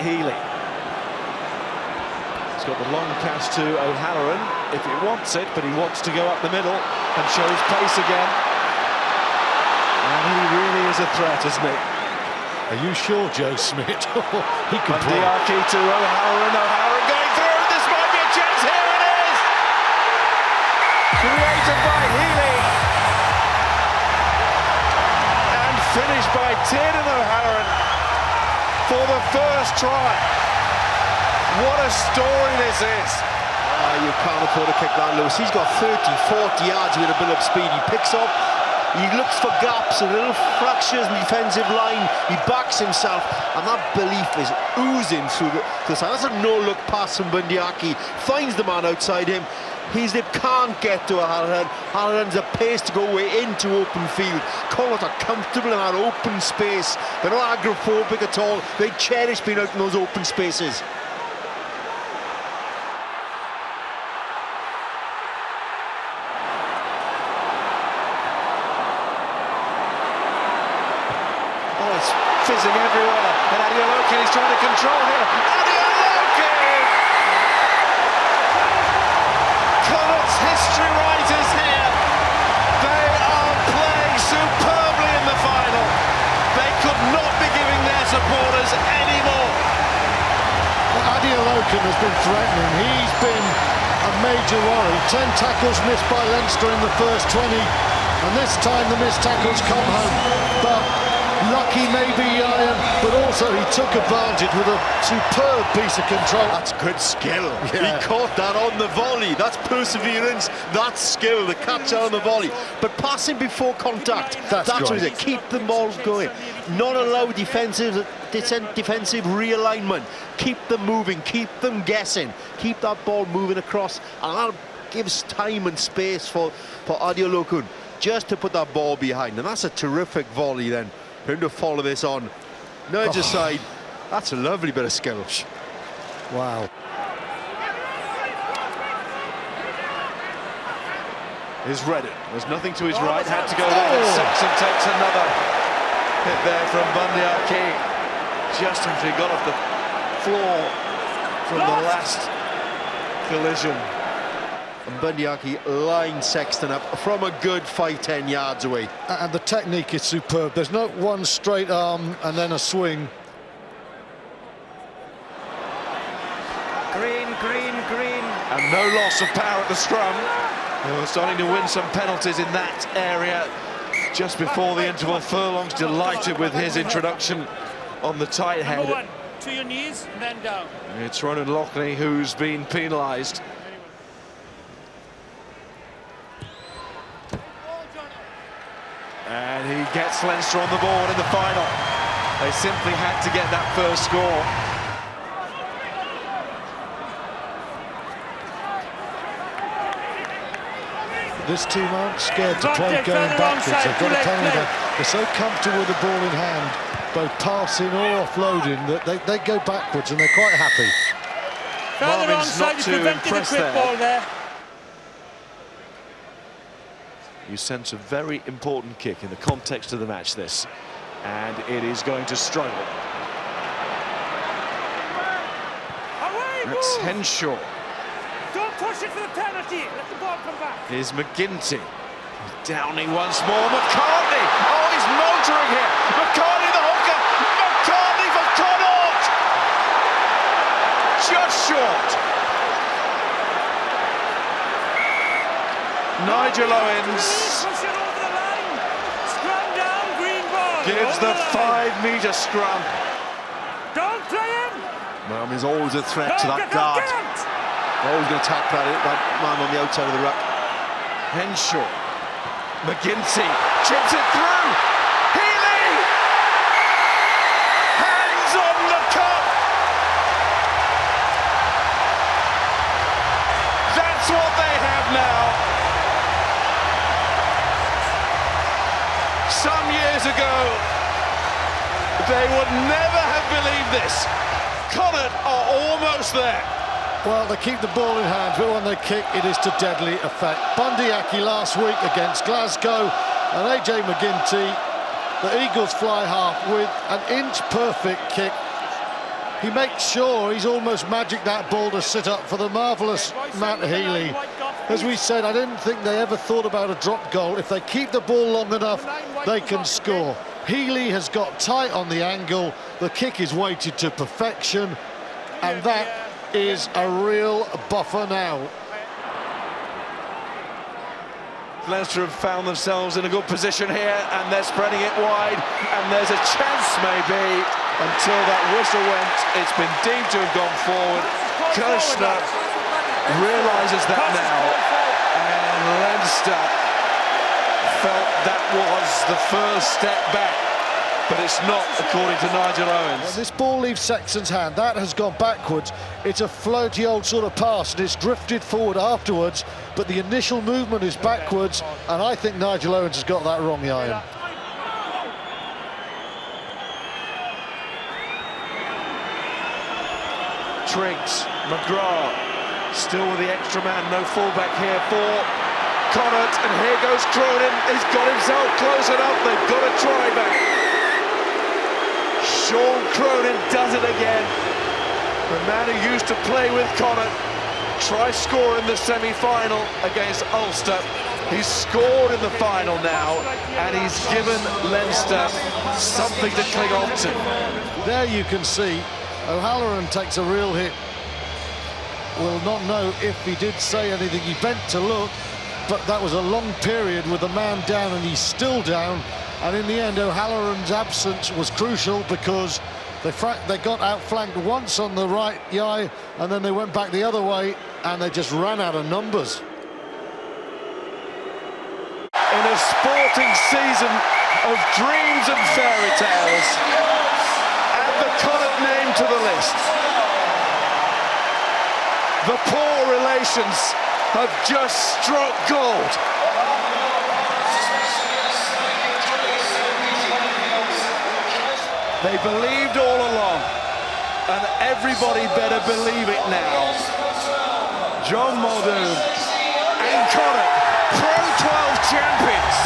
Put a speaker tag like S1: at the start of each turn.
S1: Healy. He's got the long pass to O'Halloran if he wants it, but he wants to go up the middle and show his pace again. And he really is a threat, isn't he?
S2: Are you sure, Joe Smith? He can play.
S1: Bundyaki to O'Halloran. O'Halloran going through. This might be a chance. Here it is! Created by Healy. And finished by Tiernan O'Halloran for the first try. What a story this is.
S3: You can't afford to kick that, Lewis. He's got 30, 40 yards with a build-up speed. He picks up. He looks for gaps and little fractures in the defensive line. He backs himself, and that belief is oozing through the side. That's a no-look pass from Bundyaki. Finds the man outside him. They can't get to O'Halloran. O'Halloran's a pace to go away into open field. Connacht are comfortable in that open space. They're not agrophobic at all. They cherish being out in those open spaces.
S1: Fizzing everywhere, and Adeoloke is trying to control here. Adeoloke! Connacht's history writers here. They are playing superbly in the final. They could not be giving their supporters any more.
S2: Adeoloke has been threatening. He's been a major worry. 10 tackles missed by Leinster in the first 20, and this time the missed tackles come home. But lucky maybe Iron, but also he took advantage with a superb piece of control.
S3: That's good skill.
S2: Yeah.
S3: He caught that on the volley. That's perseverance, that's skill, the catch on the volley. But passing before contact, that's what it is. Keep the ball going. Not allow defensive realignment. Keep them moving, keep them guessing. Keep that ball moving across, and that gives time and space for Adeoloke just to put that ball behind. And that's a terrific volley then. For him to follow this on, nudge aside, that's a lovely bit of skill.
S2: Wow.
S1: Is Reddit. There's nothing to his right, had to go there, and Saxon takes another hit there from Bundyaki. Just after he got off the floor from the last collision.
S3: And Bundyaki lined Sexton up from a good 5-10 yards away.
S2: And the technique is superb. There's no one straight arm and then a swing.
S4: Green.
S1: And no loss of power at the scrum. We're starting to win some penalties in that area. Just before the interval, Furlong's delighted with his introduction on the tight head.
S4: Number 1, to your knees, and then down.
S1: It's Ronan Loughlin who's been penalised. And he gets Leinster on the board in the final. They simply had to get that first score.
S2: This team aren't scared to play going backwards. They've got a penalty. They're so comfortable with the ball in hand, both passing or offloading, that they go backwards and they're quite happy.
S4: Further
S1: Marvin's not
S4: onside,
S1: too impressed there.
S4: Ball there.
S1: You sense a very important kick in the context of the match, this. And it is going to struggle. That's Henshaw.
S4: Don't push it for the penalty. Let the ball come back.
S1: Here's McGinty. Downing once more. McCartney. Oh, he's motoring here. McCartney the hooker. McCartney for Connacht. Just short. Nigel Owens gives the 5-metre scrum.
S4: Don't play him.
S3: Marvin's always a threat to that guard. Always going to attack that man on the outside of the ruck.
S1: Henshaw. McGinty chips it through. Healy. Hands on the cup. That's what they have now. Some years ago, they would never have believed this. Connacht are almost there.
S2: Well, they keep the ball in hand, but when they kick, it is to deadly effect. Bundyaki last week against Glasgow, and AJ McGinty, the Eagles fly half with an inch-perfect kick. he makes sure he's almost magic that ball to sit up for the marvellous Matt Healy. As we said, I didn't think they ever thought about a drop goal. If they keep the ball long enough, they can score. Healy has got tight on the angle, the kick is weighted to perfection, and that is a real buffer now.
S1: Leinster have found themselves in a good position here, and they're spreading it wide, and there's a chance maybe until that whistle went. It's been deemed to have gone forward. Connacht realises that now, and Leinster felt that was the first step back, but it's not, according to Nigel Owens.
S2: When this ball leaves Sexton's hand, that has gone backwards. It's a floaty old sort of pass, and it's drifted forward afterwards, but the initial movement is backwards, and I think Nigel Owens has got that wrong, Ian.
S1: Triggs, McGrath, still with the extra man, no fullback here for Connacht, and here goes Cronin. He's got himself close enough, they've got a try back. Sean Cronin does it again. The man who used to play with Connacht, try score in the semi-final against Ulster. He's scored in the final now, and he's given Leinster something to cling on to.
S2: There you can see O'Halloran takes a real hit. Will not know if he did say anything. He bent to look, but that was a long period with the man down, and he's still down. And in the end, O'Halloran's absence was crucial because they got outflanked once on the right eye, and then they went back the other way, and they just ran out of numbers.
S1: In a sporting season of dreams and fairy tales, add the Connacht name to the list. The poor relations have just struck gold. They believed all along, and everybody better believe it now. John Muldoon and Connacht, Pro 12 champions.